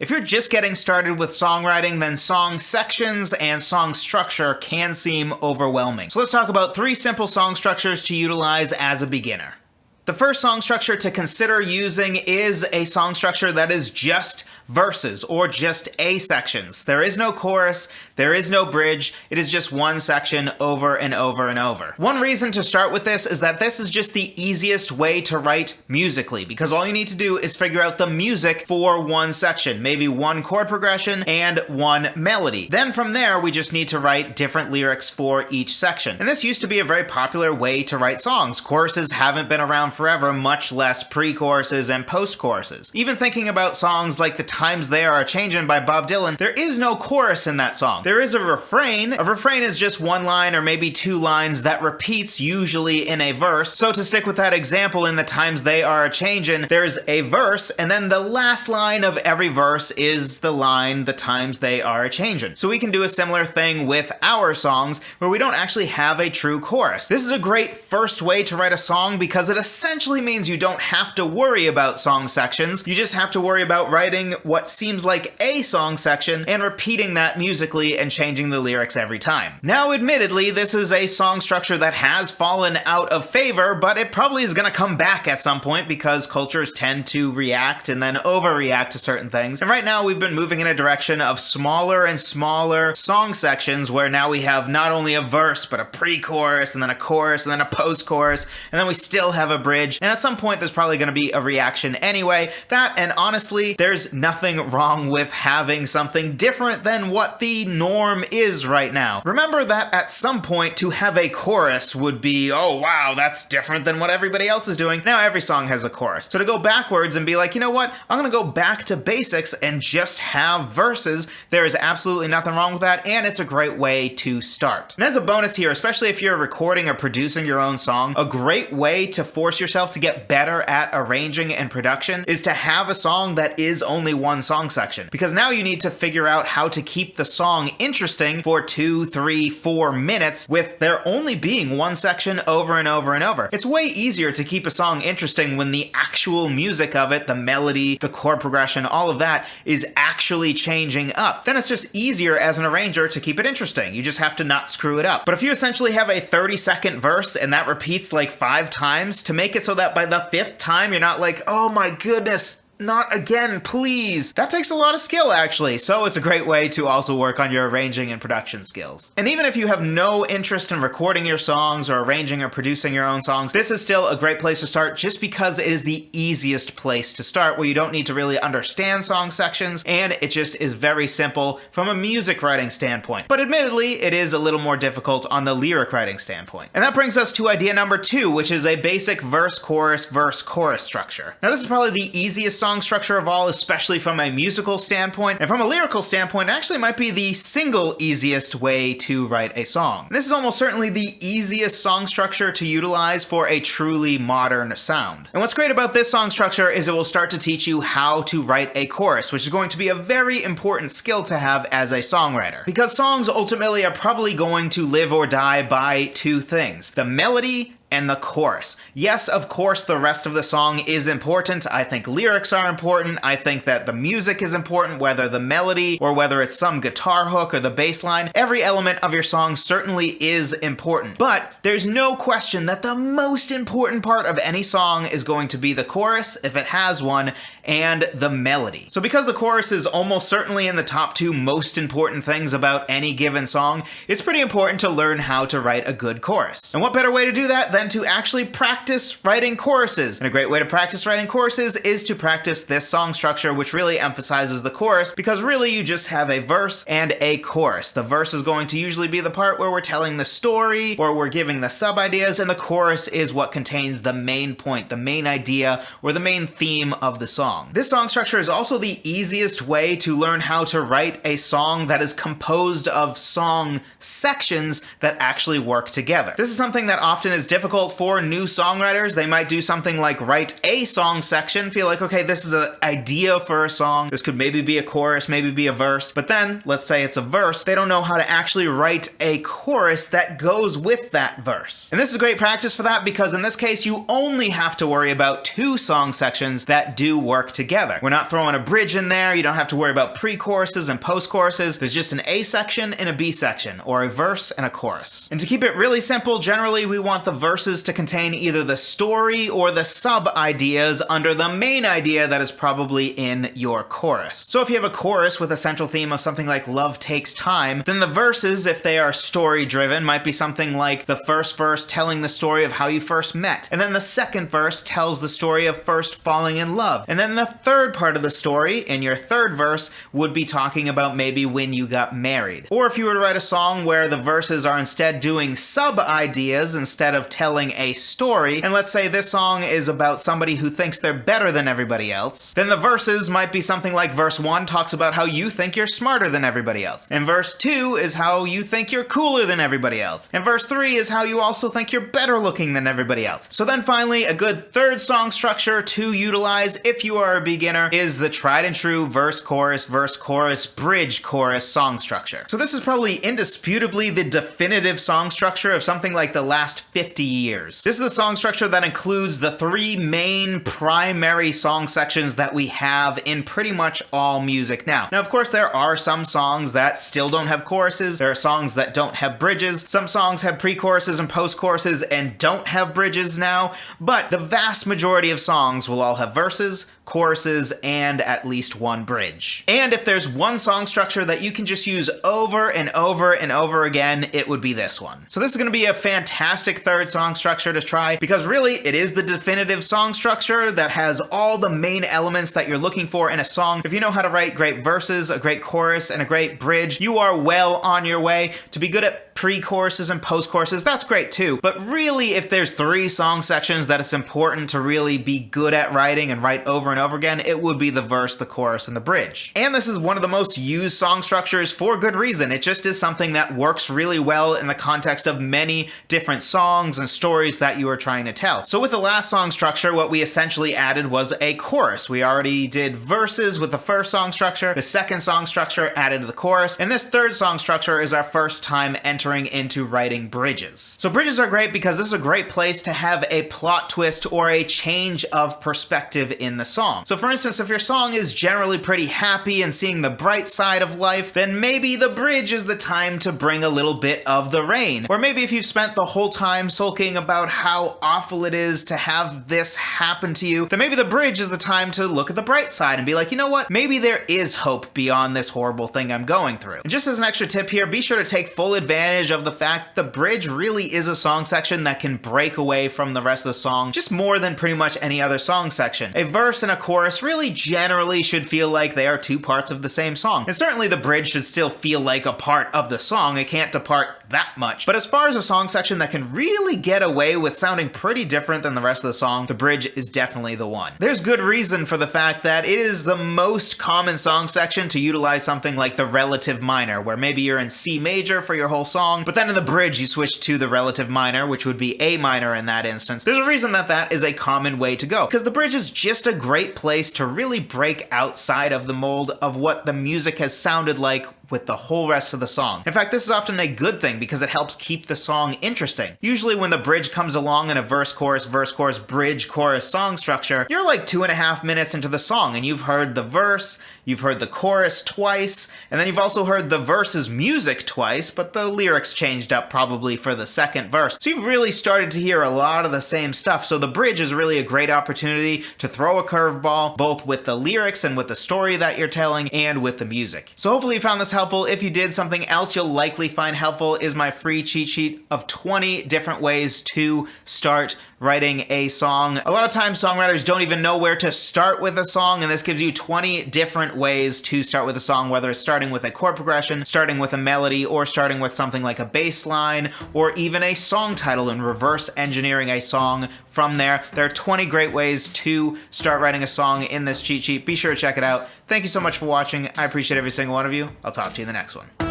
If you're just getting started with songwriting, then song sections and song structure can seem overwhelming. So let's talk about 3 simple song structures to utilize as a beginner. The first song structure to consider using is a song structure that is just verses or just A sections. There is no chorus, there is no bridge, it is just one section over and over and over. One reason to start with this is that this is just the easiest way to write musically, because all you need to do is figure out the music for one section, maybe one chord progression and one melody. Then from there, we just need to write different lyrics for each section. And this used to be a very popular way to write songs. Choruses haven't been around forever, much less pre-choruses and post-choruses. Even thinking about songs like The Times They Are A-Changin' by Bob Dylan, there is no chorus in that song. There is a refrain. A refrain is just one line or maybe 2 lines that repeats usually in a verse. So to stick with that example, in The Times They Are A-Changin', there's a verse, and then the last line of every verse is the line, The Times They Are A-Changin'. So we can do a similar thing with our songs, where we don't actually have a true chorus. This is a great first way to write a song because it essentially means you don't have to worry about song sections. You just have to worry about writing what seems like a song section and repeating that musically and changing the lyrics every time. Now, admittedly, this is a song structure that has fallen out of favor, but it probably is going to come back at some point because cultures tend to react and then overreact to certain things. And right now we've been moving in a direction of smaller and smaller song sections where now we have not only a verse, but a pre-chorus and then a chorus and then a post-chorus, and then we still have a bridge. And at some point there's probably going to be a reaction anyway. That, and honestly, there's nothing wrong with having something different than what the norm is right now. Remember that at some point to have a chorus would be, oh wow, that's different than what everybody else is doing. Now every song has a chorus. So to go backwards and be like, you know what, I'm gonna go back to basics and just have verses, there is absolutely nothing wrong with that, and it's a great way to start. And as a bonus here, especially if you're recording or producing your own song, a great way to force yourself to get better at arranging and production is to have a song that is only one song section, because now you need to figure out how to keep the song interesting for 2, 3, 4 minutes with there only being one section over and over and over. It's way easier to keep a song interesting when the actual music of it, the melody, the chord progression, all of that is actually changing up. Then it's just easier as an arranger to keep it interesting. You just have to not screw it up. But if you essentially have a 30-second verse and that repeats like 5 times, to make it so that by the 5th time you're not like, oh my goodness, not again, please. That takes a lot of skill, actually, so it's a great way to also work on your arranging and production skills. And even if you have no interest in recording your songs or arranging or producing your own songs, this is still a great place to start just because it is the easiest place to start, where you don't need to really understand song sections, and it just is very simple from a music writing standpoint. But admittedly, it is a little more difficult on the lyric writing standpoint. And that brings us to idea number 2, which is a basic verse-chorus structure. Now, this is probably the easiest song structure of all, especially from a musical standpoint, and from a lyrical standpoint, it actually might be the single easiest way to write a song. And this is almost certainly the easiest song structure to utilize for a truly modern sound. And what's great about this song structure is it will start to teach you how to write a chorus, which is going to be a very important skill to have as a songwriter. Because songs ultimately are probably going to live or die by 2 things: the melody and the chorus. Yes, of course, the rest of the song is important. I think lyrics are important. I think that the music is important, whether the melody or whether it's some guitar hook or the bass line. Every element of your song certainly is important. But there's no question that the most important part of any song is going to be the chorus, if it has one, and the melody. So because the chorus is almost certainly in the top 2 most important things about any given song, it's pretty important to learn how to write a good chorus. And what better way to do that than to actually practice writing choruses? And a great way to practice writing choruses is to practice this song structure, which really emphasizes the chorus, because really you just have a verse and a chorus. The verse is going to usually be the part where we're telling the story or we're giving the sub-ideas, and the chorus is what contains the main point, the main idea, or the main theme of the song. This song structure is also the easiest way to learn how to write a song that is composed of song sections that actually work together. This is something that often is difficult difficult for new songwriters. They might do something like write a song section, feel like, okay, this is an idea for a song. This could maybe be a chorus, maybe be a verse. But then, let's say it's a verse, they don't know how to actually write a chorus that goes with that verse. And this is great practice for that because in this case, you only have to worry about two song sections that do work together. We're not throwing a bridge in there. You don't have to worry about pre-choruses and post-choruses. There's just an A section and a B section, or a verse and a chorus. And to keep it really simple, generally we want the verses to contain either the story or the sub-ideas under the main idea that is probably in your chorus. So if you have a chorus with a central theme of something like love takes time, then the verses, if they are story-driven, might be something like the first verse telling the story of how you first met, and then the second verse tells the story of first falling in love, and then the third part of the story, in your third verse, would be talking about maybe when you got married. Or if you were to write a song where the verses are instead doing sub-ideas instead of telling a story, and let's say this song is about somebody who thinks they're better than everybody else, then the verses might be something like verse 1 talks about how you think you're smarter than everybody else, and verse 2 is how you think you're cooler than everybody else, and verse 3 is how you also think you're better looking than everybody else. So then finally, a good third song structure to utilize if you are a beginner is the tried and true verse, chorus, bridge, chorus song structure. So this is probably indisputably the definitive song structure of something like the last 50 years. This is the song structure that includes the three main primary song sections that we have in pretty much all music now. Now, of course, there are some songs that still don't have choruses. There are songs that don't have bridges. Some songs have pre-choruses and post-choruses and don't have bridges now, but the vast majority of songs will all have verses, choruses, and at least one bridge. And if there's one song structure that you can just use over and over and over again, it would be this one. So this is going to be a fantastic third song structure to try because really it is the definitive song structure that has all the main elements that you're looking for in a song. If you know how to write great verses, a great chorus, and a great bridge, you are well on your way to be good at pre-choruses and post-choruses. That's great too. But really, if there's three song sections that it's important to really be good at writing and write over and over again, it would be the verse, the chorus, and the bridge. And this is one of the most used song structures for good reason. It just is something that works really well in the context of many different songs and stories that you are trying to tell. So with the last song structure, what we essentially added was a chorus. We already did verses with the first song structure. The second song structure added the chorus. And this third song structure is our first time entering into writing bridges. So bridges are great because this is a great place to have a plot twist or a change of perspective in the song. So for instance, if your song is generally pretty happy and seeing the bright side of life, then maybe the bridge is the time to bring a little bit of the rain. Or maybe if you've spent the whole time sulking about how awful it is to have this happen to you, then maybe the bridge is the time to look at the bright side and be like, you know what, maybe there is hope beyond this horrible thing I'm going through. And just as an extra tip here, be sure to take full advantage of the fact the bridge really is a song section that can break away from the rest of the song just more than pretty much any other song section. A verse and a chorus really generally should feel like they are two parts of the same song. And certainly the bridge should still feel like a part of the song. It can't depart that much. But as far as a song section that can really get away with sounding pretty different than the rest of the song, the bridge is definitely the one. There's good reason for the fact that it is the most common song section to utilize something like the relative minor, where maybe you're in C major for your whole song, but then in the bridge you switch to the relative minor, which would be A minor in that instance. There's a reason that that is a common way to go, because the bridge is just a great place to really break outside of the mold of what the music has sounded like with the whole rest of the song. In fact, this is often a good thing because it helps keep the song interesting. Usually when the bridge comes along in a verse, chorus, bridge, chorus song structure, you're like 2.5 minutes into the song and you've heard the verse, you've heard the chorus twice, and then you've also heard the verse's music twice, but the lyrics changed up probably for the second verse. So you've really started to hear a lot of the same stuff. So the bridge is really a great opportunity to throw a curveball, both with the lyrics and with the story that you're telling and with the music. So hopefully you found this helpful. If you did, something else you'll likely find helpful is my free cheat sheet of 20 different ways to start writing a song. A lot of times songwriters don't even know where to start with a song, and this gives you 20 different ways to start with a song, whether it's starting with a chord progression, starting with a melody, or starting with something like a bass line, or even a song title and reverse engineering a song from there. There are 20 great ways to start writing a song in this cheat sheet. Be sure to check it out. Thank you so much for watching. I appreciate every single one of you. I'll talk to you in the next one.